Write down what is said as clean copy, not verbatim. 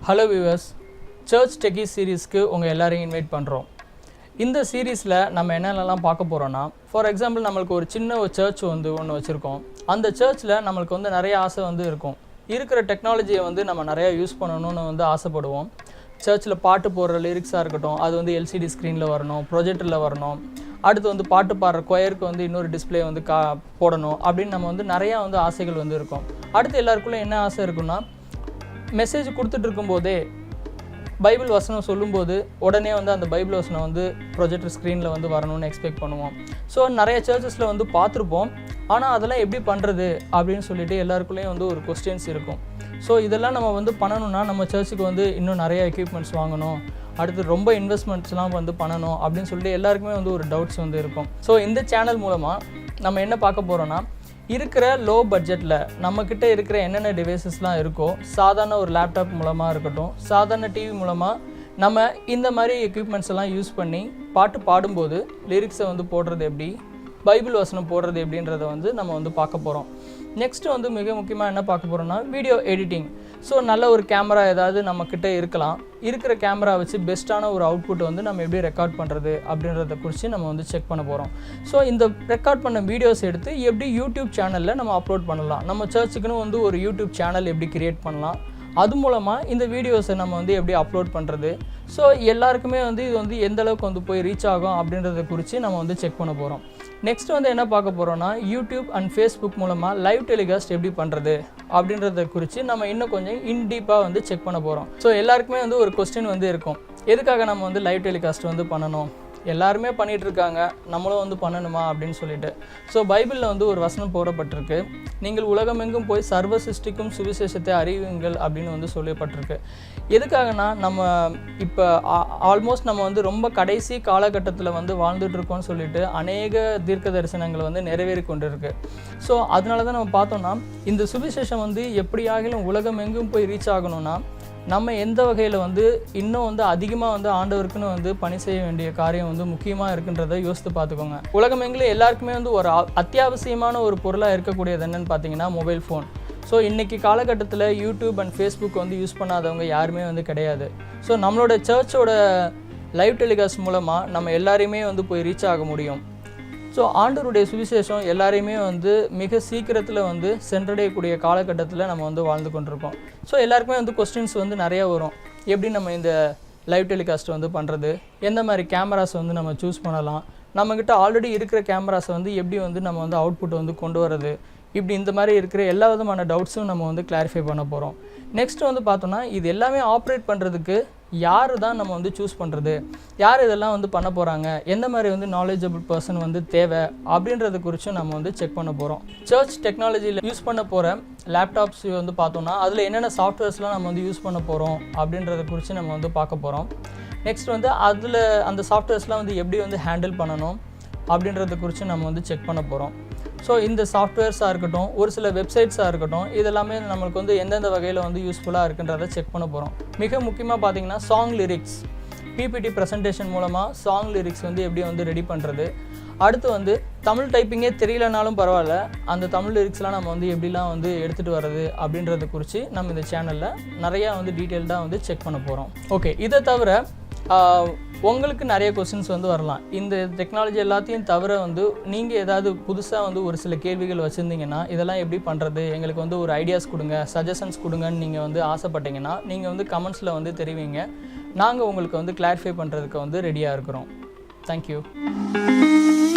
Hello viewers, Church Techies series-க்கு உங்க எல்லாரையும் invite பண்றோம். இந்த சீரிஸ்ல நம்ம என்னென்னலாம் பார்க்க போறோம்னா, ஃபார் எக்ஸாம்பிள் நமக்கு ஒரு சின்ன ஒரு சர்ச் ஒன்னு வச்சிருக்கோம். அந்த சர்ச்ல நமக்கு நிறைய ஆசை இருக்கும். இருக்கிற டெக்னாலஜியை நம்ம நிறைய யூஸ் பண்ணணும்னு ஆசைப்படுவோம். சர்ச்ல பாட்டு போடுற லிரிக்ஸா இருக்கட்டும், அது LCD ஸ்கிரீன்ல வரணும், ப்ரொஜெக்டர்ல வரணும். அடுத்து பாட்டு பாடுற கொயருக்கு இன்னொரு டிஸ்ப்ளே போடணும் அப்படின்னு நம்ம நிறைய ஆசைகள் இருக்கும். அடுத்து எல்லாருக்குள்ள என்ன ஆசை இருக்குன்னா, மெசேஜ் கொடுத்துட்டு இருக்கும்போதே பைபிள் வசனம் சொல்லும்போது உடனே அந்த பைபிள் வசனம் ப்ரொஜெக்டர் ஸ்க்ரீனில் வரணும்னு எக்ஸ்பெக்ட் பண்ணுவோம். ஸோ நிறைய சர்ச்சஸில் பார்த்துருப்போம். ஆனால் அதெல்லாம் எப்படி பண்ணுறது அப்படின்னு சொல்லிட்டு எல்லாருக்குள்ளேயும் ஒரு கொஸ்டின்ஸ் இருக்கும். ஸோ இதெல்லாம் நம்ம பண்ணணும்னா நம்ம சர்ச்சுக்கு இன்னும் நிறைய எக்யூப்மெண்ட்ஸ் வாங்கணும், அடுத்து ரொம்ப இன்வெஸ்ட்மெண்ட்ஸ்லாம் பண்ணணும் அப்படின்னு சொல்லிட்டு எல்லாருக்குமே ஒரு டவுட்ஸ் இருக்கும். ஸோ இந்த சேனல் மூலமாக நம்ம என்ன பார்க்க போகிறோன்னா, இருக்கிற லோ பட்ஜெட்டில் நம்மக்கிட்ட இருக்கிற என்னென்ன டிவைசஸ்லாம் இருக்கோ, சாதாரண ஒரு லேப்டாப் மூலமாக இருக்கட்டும், சாதாரண டிவி மூலமாக நம்ம இந்த மாதிரி எக்யூப்மெண்ட்ஸ் எல்லாம் யூஸ் பண்ணி பாட்டு பாடும்போது லிரிக்ஸை போடுறது எப்படி, பைபிள் வசனம் போடுறது எப்படின்றத நம்ம பார்க்க போகிறோம். நெக்ஸ்ட்டு மிக முக்கியமாக என்ன பார்க்க போகிறோம்னா, வீடியோ எடிட்டிங். ஸோ நல்ல ஒரு கேமரா ஏதாவது நம்மக்கிட்ட இருக்கலாம். இருக்கிற கேமரா வச்சு பெஸ்ட்டான ஒரு அவுட்புட் நம்ம எப்படி ரெக்கார்ட் பண்ணுறது அப்படின்றத குறித்து நம்ம செக் பண்ண போகிறோம். ஸோ இந்த ரெக்கார்ட் பண்ண வீடியோஸ் எடுத்து எப்படி யூடியூப் சேனலில் நம்ம அப்லோட் பண்ணலாம், நம்ம சர்ச்சுக்குன்னு ஒரு யூடியூப் சேனல் எப்படி கிரியேட் பண்ணலாம், அது மூலமாக இந்த வீடியோஸை நம்ம எப்படி அப்லோட் பண்ணுறது. ஸோ எல்லாருக்குமே இது எந்த அளவுக்கு போய் ரீச் ஆகும் அப்படின்றத குறித்து நம்ம செக் பண்ண போகிறோம். நெக்ஸ்ட் என்ன பார்க்க போகிறோன்னா, யூடியூப் அண்ட் ஃபேஸ்புக் மூலமாக லைவ் டெலிகாஸ்ட் எப்படி பண்ணுறது அப்படின்றத குறித்து நம்ம இன்னும் கொஞ்சம் இன்டீப்பாக செக் பண்ண போகிறோம். ஸோ எல்லாருக்குமே ஒரு கொஸ்டின் இருக்கும், எதுக்காக நம்ம லைவ் டெலிகாஸ்ட் பண்ணணும், எல்லாருமே பண்ணிகிட்ருக்காங்க, நம்மளும் பண்ணணுமா அப்படின்னு சொல்லிட்டு. ஸோ பைபிளில் ஒரு வசனம் போடப்பட்டிருக்கு, நீங்கள் உலகமெங்கும் போய் சர்வ சிருஷ்டிக்கும் சுவிசேஷத்தை அறிவியுங்கள் அப்படின்னு சொல்லப்பட்டிருக்கு. எதுக்காகனா, நம்ம இப்போ ஆல்மோஸ்ட் நம்ம ரொம்ப கடைசி காலகட்டத்தில் வாழ்ந்துட்டுருக்கோம்னு சொல்லிட்டு அநேக தீர்க்க தரிசனங்கள் நிறைவேறி கொண்டு இருக்குது. ஸோ அதனால தான் நம்ம பார்த்தோம்னா, இந்த சுவிசேஷம் எப்படியாகிலும் உலகமெங்கும் போய் ரீச் ஆகணும்னா நம்ம எந்த வகையில் இன்னும் அதிகமாக ஆண்டவருக்குன்னு பணி செய்ய வேண்டிய காரியம் முக்கியமாக இருக்குன்றதை யோசித்து பார்த்துக்கோங்க. உலகமெங்கிலும் எல்லாருக்குமே ஒரு அத்தியாவசியமான ஒரு பொருளாக இருக்கக்கூடியது என்னென்னு பார்த்தீங்கன்னா மொபைல் ஃபோன். ஸோ இன்றைக்கி காலகட்டத்தில் யூடியூப் அண்ட் ஃபேஸ்புக் யூஸ் பண்ணாதவங்க யாருமே கிடையாது. ஸோ நம்மளோட சர்ச்சோட லைவ் டெலிகாஸ்ட் மூலமாக நம்ம எல்லாரையுமே போய் ரீச் ஆக முடியும். ஸோ ஆண்டவருடைய சுவிசேஷம் எல்லாரையுமே மிக சீக்கிரத்தில் சென்றடையக்கூடிய காலகட்டத்தில் நம்ம வாழ்ந்து கொண்டிருக்கோம். ஸோ எல்லாருக்குமே கொஸ்டின்ஸ் நிறையா வரும், எப்படி நம்ம இந்த லைவ் டெலிகாஸ்ட் பண்ணுறது, எந்த மாதிரி கேமராஸ் நம்ம சூஸ் பண்ணலாம், நம்மக்கிட்ட ஆல்ரெடி இருக்கிற கேமராஸை எப்படி நம்ம அவுட்புட் கொண்டு வரது, இப்படி இந்த மாதிரி இருக்கிற எல்லா விதமான டவுட்ஸும் நம்ம கிளாரிஃபை பண்ண போகிறோம். நெக்ஸ்ட் பார்த்தோன்னா, இது எல்லாமே ஆப்ரேட் பண்ணுறதுக்கு யார் தான் நம்ம சூஸ் பண்ணுறது, யார் இதெல்லாம் பண்ண போகிறாங்க, எந்த மாதிரி நாலேஜபிள் பர்சன் தேவை அப்படின்றத குறித்தும் நம்ம செக் பண்ண போகிறோம். சர்ச் டெக்னாலஜியில் யூஸ் பண்ண போகிற லேப்டாப்ஸ் பார்த்தோன்னா அதில் என்னென்ன சாஃப்ட்வேர்ஸ்லாம் நம்ம யூஸ் பண்ண போகிறோம் அப்படின்றத குறித்து நம்ம பார்க்க போகிறோம். நெக்ஸ்ட் அதில் அந்த சாஃப்ட்வேர்ஸ்லாம் எப்படி ஹேண்டில் பண்ணணும் அப்படின்றத குறித்து நம்ம செக் பண்ண போகிறோம். ஸோ இந்த சாஃப்ட்வேர்ஸாக இருக்கட்டும், ஒரு சில வெப்சைட்ஸாக இருக்கட்டும், இதெல்லாமே நம்மளுக்கு எந்தெந்த வகையில் யூஸ்ஃபுல்லாக இருக்குன்றதை செக் பண்ண போகிறோம். மிக முக்கியமாக பார்த்தீங்கன்னா சாங் லிரிக்ஸ், பிபிடி ப்ரெசன்டேஷன் மூலமாக சாங் லிரிக்ஸ் எப்படி ரெடி பண்ணுறது, அடுத்து தமிழ் டைப்பிங்கே தெரியலனாலும் பரவாயில்ல, அந்த தமிழ் லிரிக்ஸ்லாம் நம்ம எப்படிலாம் எடுத்துகிட்டு வர்றது அப்படின்றத குறித்து நம்ம இந்த சேனலில் நிறையா டீட்டெயில்டாக செக் பண்ண போகிறோம். ஓகே, இதை தவிர உங்களுக்கு நிறைய கொஸ்டின்ஸ் வரலாம். இந்த டெக்னாலஜி எல்லாத்தையும் தவிர நீங்கள் ஏதாவது புதுசாக ஒரு சில கேள்விகள் வச்சுருந்தீங்கன்னா, இதெல்லாம் எப்படி பண்ணுறது, எங்களுக்கு ஒரு ஐடியாஸ் கொடுங்க, சஜஷன்ஸ் கொடுங்கன்னு நீங்கள் ஆசைப்பட்டீங்கன்னா நீங்கள் கமெண்ட்ஸில் தெரிவிங்க. நாங்கள் உங்களுக்கு கிளாரிஃபை பண்ணுறதுக்கு ரெடியாக இருக்கிறோம். தேங்க்யூ.